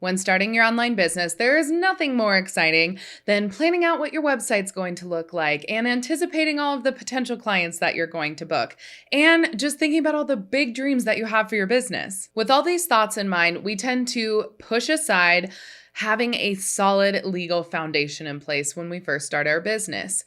When starting your online business, there is nothing more exciting than planning out what your website's going to look like and anticipating all of the potential clients that you're going to book, and just thinking about all the big dreams that you have for your business. With all these thoughts in mind, we tend to push aside having a solid legal foundation in place when we first start our business.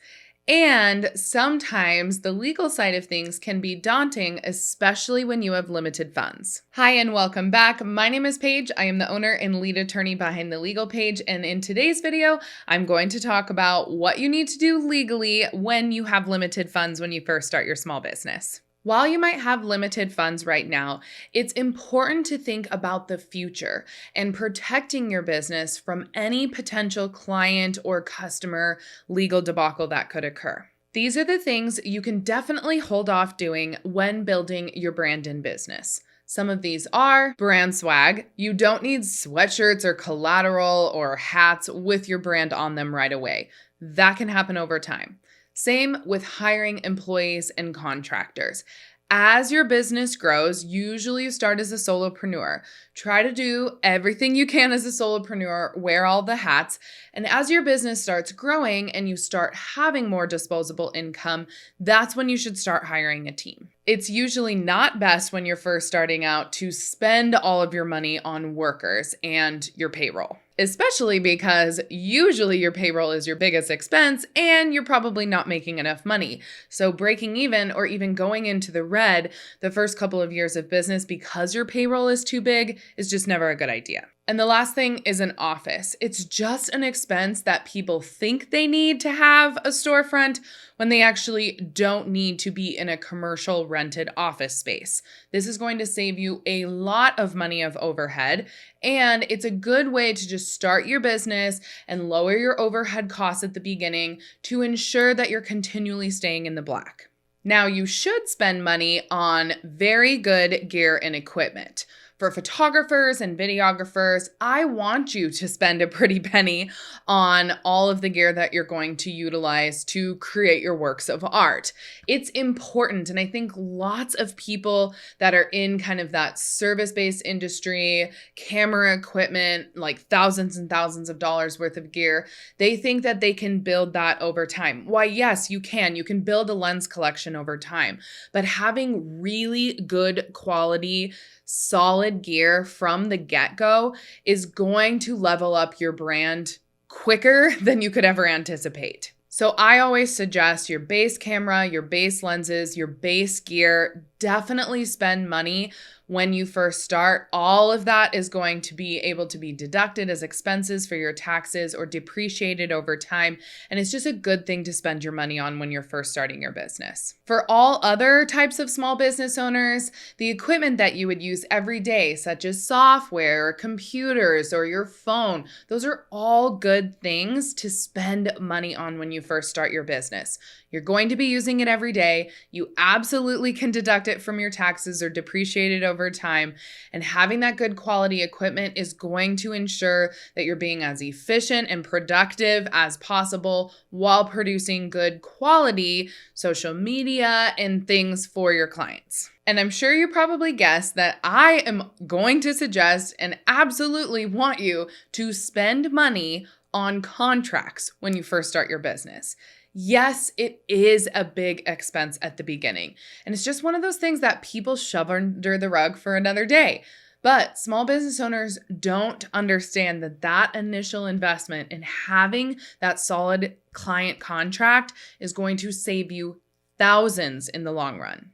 And sometimes the legal side of things can be daunting, especially when you have limited funds. Hi, and welcome back. My name is Paige. I am the owner and lead attorney behind The Legal Page. And in today's video, I'm going to talk about what you need to do legally when you have limited funds when you first start your small business. While you might have limited funds right now, it's important to think about the future and protecting your business from any potential client or customer legal debacle that could occur. These are the things you can definitely hold off doing when building your brand and business. Some of these are brand swag. You don't need sweatshirts or collateral or hats with your brand on them right away. That can happen over time. Same with hiring employees and contractors. As your business grows, usually you start as a solopreneur. Try to do everything you can as a solopreneur, wear all the hats. And as your business starts growing and you start having more disposable income, that's when you should start hiring a team. It's usually not best when you're first starting out to spend all of your money on workers and your payroll, especially because usually your payroll is your biggest expense and you're probably not making enough money. So breaking even or even going into the red the first couple of years of business because your payroll is too big is just never a good idea. And the last thing is an office. It's just an expense that people think they need to have a storefront when they actually don't need to be in a commercial rented office space. This is going to save you a lot of money of overhead, and it's a good way to just start your business and lower your overhead costs at the beginning to ensure that you're continually staying in the black. Now, you should spend money on very good gear and equipment. For photographers and videographers, I want you to spend a pretty penny on all of the gear that you're going to utilize to create your works of art. It's important, and I think lots of people that are in kind of that service-based industry, camera equipment, like thousands and thousands of dollars worth of gear, they think that they can build that over time. Why, yes, you can. You can build a lens collection over time, but having really good quality, solid gear from the get-go is going to level up your brand quicker than you could ever anticipate. So I always suggest your base camera, your base lenses, your base gear. Definitely spend money when you first start. All of that is going to be able to be deducted as expenses for your taxes or depreciated over time. And it's just a good thing to spend your money on when you're first starting your business. For all other types of small business owners, the equipment that you would use every day, such as software or computers or your phone, those are all good things to spend money on when you first start your business. You're going to be using it every day. You absolutely can deduct it from your taxes or depreciate it over time. And having that good quality equipment is going to ensure that you're being as efficient and productive as possible while producing good quality social media and things for your clients. And I'm sure you probably guessed that I am going to suggest and absolutely want you to spend money on contracts when you first start your business. Yes, it is a big expense at the beginning, and it's just one of those things that people shove under the rug for another day. But small business owners don't understand that initial investment in having that solid client contract is going to save you thousands in the long run.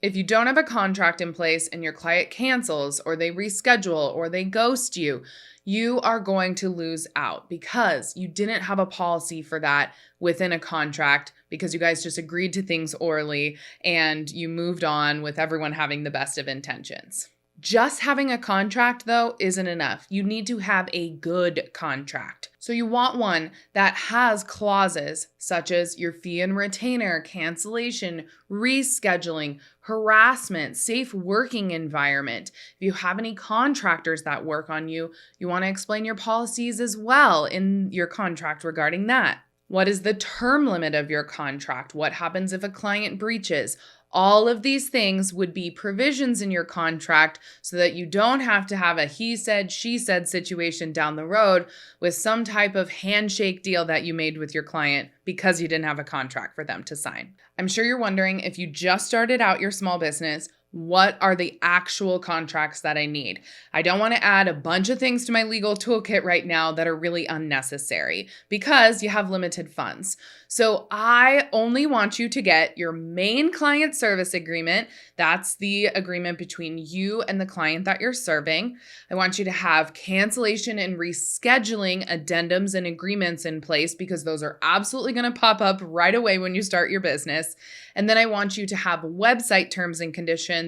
If you don't have a contract in place and your client cancels or they reschedule or they ghost you, you are going to lose out because you didn't have a policy for that within a contract because you guys just agreed to things orally and you moved on with everyone having the best of intentions. Just having a contract, though, isn't enough. You need to have a good contract. So you want one that has clauses such as your fee and retainer, cancellation, rescheduling, harassment, safe working environment. If you have any contractors that work on you, you want to explain your policies as well in your contract regarding that. What is the term limit of your contract? What happens if a client breaches? All of these things would be provisions in your contract so that you don't have to have a he said, she said situation down the road with some type of handshake deal that you made with your client because you didn't have a contract for them to sign. I'm sure you're wondering, if you just started out your small business, what are the actual contracts that I need? I don't want to add a bunch of things to my legal toolkit right now that are really unnecessary because you have limited funds. So I only want you to get your main client service agreement. That's the agreement between you and the client that you're serving. I want you to have cancellation and rescheduling addendums and agreements in place because those are absolutely going to pop up right away when you start your business. And then I want you to have website terms and conditions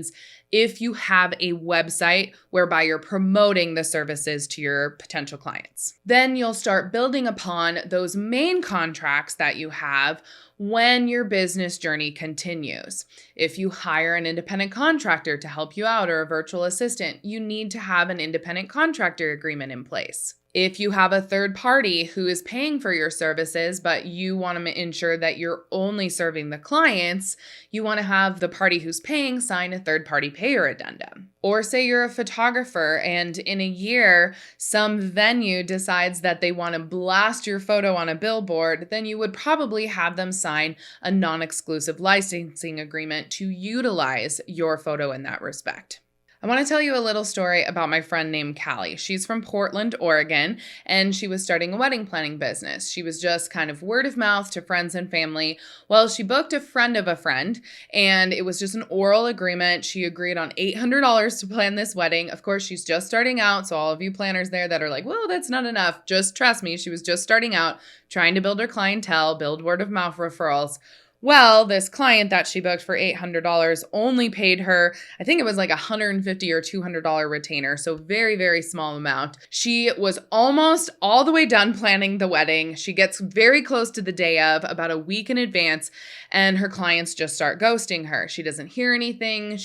if you have a website whereby you're promoting the services to your potential clients. Then you'll start building upon those main contracts that you have when your business journey continues. If you hire an independent contractor to help you out or a virtual assistant, you need to have an independent contractor agreement in place. If you have a third party who is paying for your services, but you want to ensure that you're only serving the clients, you want to have the party who's paying sign a third party payer addendum. Or say you're a photographer and in a year, some venue decides that they want to blast your photo on a billboard, then you would probably have them sign a non-exclusive licensing agreement to utilize your photo in that respect. I want to tell you a little story about my friend named Callie. She's from Portland, Oregon, and she was starting a wedding planning business. She was just kind of word of mouth to friends and family. Well, she booked a friend of a friend, and it was just an oral agreement. She agreed on $800 to plan this wedding. Of course, she's just starting out, so all of you planners there that are like, well, that's not enough. Just trust me, she was just starting out, trying to build her clientele, build word of mouth referrals. Well, this client that she booked for $800 only paid her, I think it was like $150 or $200 retainer. So very, very small amount. She was almost all the way done planning the wedding. She gets very close to the day of, about a week in advance, and her clients just start ghosting her. She doesn't hear anything.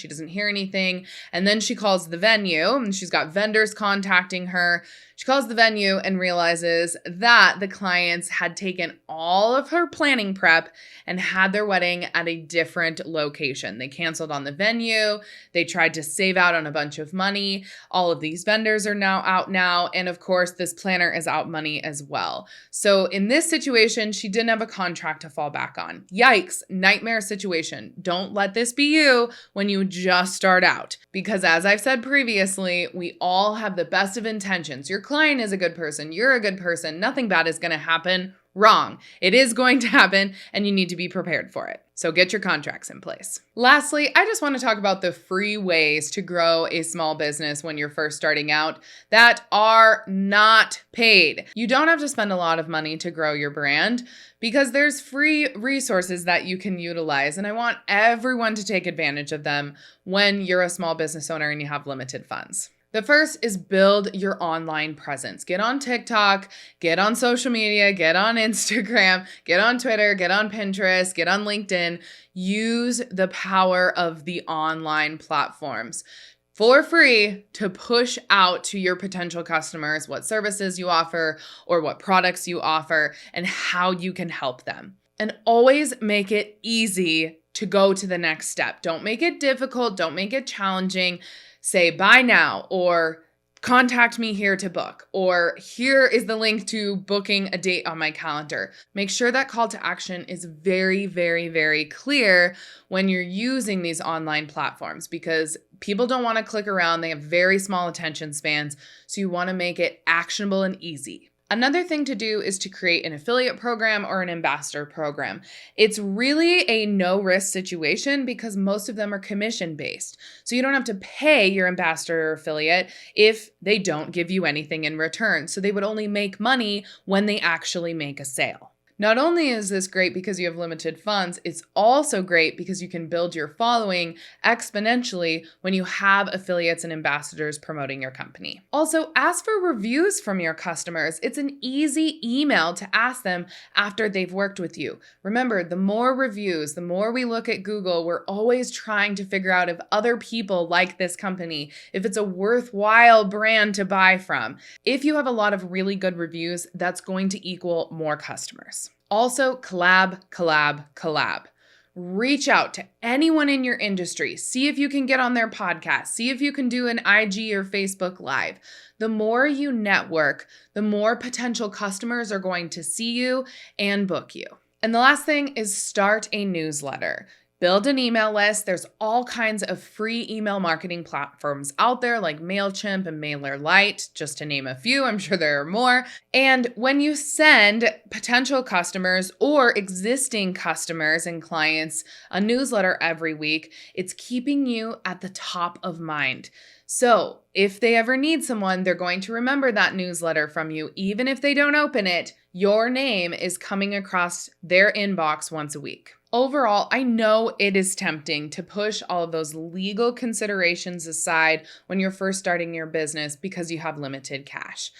And then she calls the venue, and she's got vendors contacting her. She calls the venue and realizes that the clients had taken all of her planning prep and had their wedding at a different location. They canceled on the venue. They tried to save out on a bunch of money. All of these vendors are now out now. And of course, this planner is out money as well. So in this situation, she didn't have a contract to fall back on. Yikes, nightmare situation. Don't let this be you when you just start out. Because as I've said previously, we all have the best of intentions. Your client is a good person. You're a good person. Nothing bad is going to happen. Wrong. It is going to happen, and you need to be prepared for it. So get your contracts in place. Lastly, I just want to talk about the free ways to grow a small business when you're first starting out that are not paid. You don't have to spend a lot of money to grow your brand because there's free resources that you can utilize, and I want everyone to take advantage of them when you're a small business owner and you have limited funds. The first is build your online presence. Get on TikTok, get on social media, get on Instagram, get on Twitter, get on Pinterest, get on LinkedIn. Use the power of the online platforms for free to push out to your potential customers what services you offer or what products you offer and how you can help them. And always make it easy to go to the next step. Don't make it difficult. Don't make it challenging. Say buy now or contact me here to book, or here is the link to booking a date on my calendar. Make sure that call to action is very, very, very clear when you're using these online platforms because people don't want to click around. They have very small attention spans. So you want to make it actionable and easy. Another thing to do is to create an affiliate program or an ambassador program. It's really a no-risk situation because most of them are commission-based. So you don't have to pay your ambassador or affiliate if they don't give you anything in return. So they would only make money when they actually make a sale. Not only is this great because you have limited funds, it's also great because you can build your following exponentially when you have affiliates and ambassadors promoting your company. Also, ask for reviews from your customers. It's an easy email to ask them after they've worked with you. Remember, the more reviews, the more we look at Google, we're always trying to figure out if other people like this company, if it's a worthwhile brand to buy from. If you have a lot of really good reviews, that's going to equal more customers. Also, collab. Reach out to anyone in your industry. See if you can get on their podcast. See if you can do an IG or Facebook Live. The more you network, the more potential customers are going to see you and book you. And the last thing is start a newsletter. Build an email list. There's all kinds of free email marketing platforms out there like MailChimp and MailerLite, just to name a few. I'm sure there are more. And when you send potential customers or existing customers and clients a newsletter every week, it's keeping you at the top of mind. So if they ever need someone, they're going to remember that newsletter from you. Even if they don't open it, your name is coming across their inbox once a week. Overall, I know it is tempting to push all of those legal considerations aside when you're first starting your business because you have limited cash.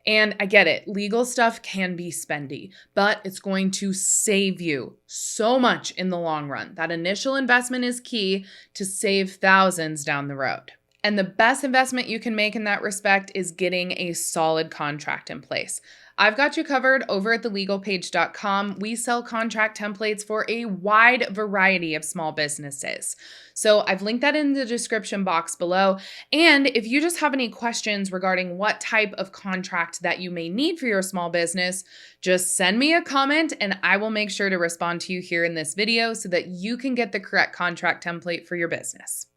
And I get it, legal stuff can be spendy, but it's going to save you so much in the long run. That initial investment is key to save thousands down the road. And the best investment you can make in that respect is getting a solid contract in place. I've got you covered over at thelegalpage.com. We sell contract templates for a wide variety of small businesses. So I've linked that in the description box below. And if you just have any questions regarding what type of contract that you may need for your small business, just send me a comment and I will make sure to respond to you here in this video so that you can get the correct contract template for your business.